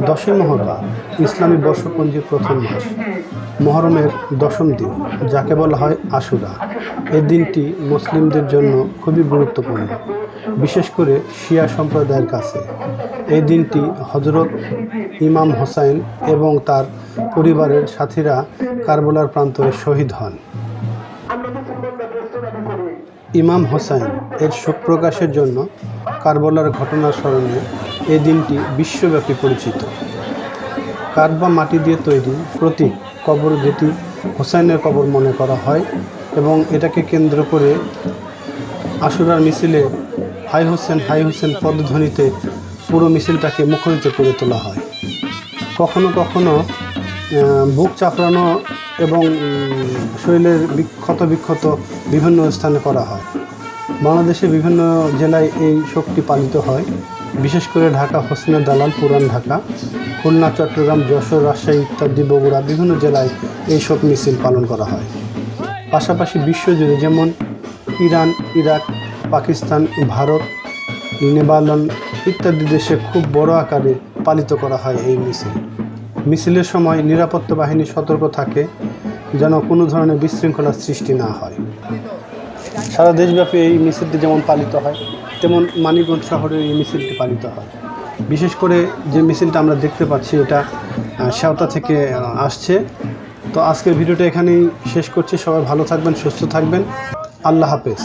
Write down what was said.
দশই মহররম ইসলামী বর্ষপঞ্জির প্রথম মাস, মহরমের দশম দিন, যাকে বলা হয় আশুরা। এই দিনটি মুসলিমদের জন্য খুবই গুরুত্বপূর্ণ, বিশেষ করে শিয়া সম্প্রদায়ের কাছে। এই দিনটি হযরত ইমাম হোসাইন এবং তার পরিবারের সাথীরা কারবালার প্রান্তরে শহীদ হন। ইমাম হোসাইন এর শোক প্রকাশের জন্য কারবালার ঘটনার স্মরণে এই দিনটি বিশ্বব্যাপী পরিচিত। কাঠ বা মাটি দিয়ে তৈরি প্রতীক কবর, যেটি হোসাইনের কবর মনে করা হয়, এবং এটাকে কেন্দ্র করে আশুরার মিছিলে হাই হোসেন পদধ্বনিতে পুরো মিছিলটাকে মুখরিত করে তোলা হয়। কখনো কখনো বুক চাপড়ানো এবং শরীরের বিক্ষত বিভিন্ন স্থানে করা হয়। বাংলাদেশে বিভিন্ন জেলায় এই শোকটি পালিত হয়, বিশেষ করে ঢাকা হোসেনের দালাল, পুরান ঢাকা, খুলনা, চট্টগ্রাম, যশোর, রাজশাহী ইত্যাদি, বগুড়া, বিভিন্ন জেলায় এই শোক মিছিল পালন করা হয়। পাশাপাশি বিশ্বজুড়ে যেমন ইরান, ইরাক, পাকিস্তান, ভারত, নেপাল ইত্যাদি দেশে খুব বড় আকারে পালিত করা হয় এই মিছিল। মিছিলের সময় নিরাপত্তা বাহিনী সতর্ক থাকে যেন কোনো ধরনের বিশৃঙ্খলার সৃষ্টি না হয়। সারা দেশব্যাপী এই মিছিলটি যেমন পালিত হয়, তেমন মানিকগঞ্জ শহরে এই মিছিলটি পালিত হয়। বিশেষ করে যে মিছিলটা আমরা দেখতে পাচ্ছি, এটা শেওতা থেকে আসছে। তো আজকের ভিডিওটা এখানেই শেষ করছি। সবাই ভালো থাকবেন, সুস্থ থাকবেন। আল্লাহ হাফেজ।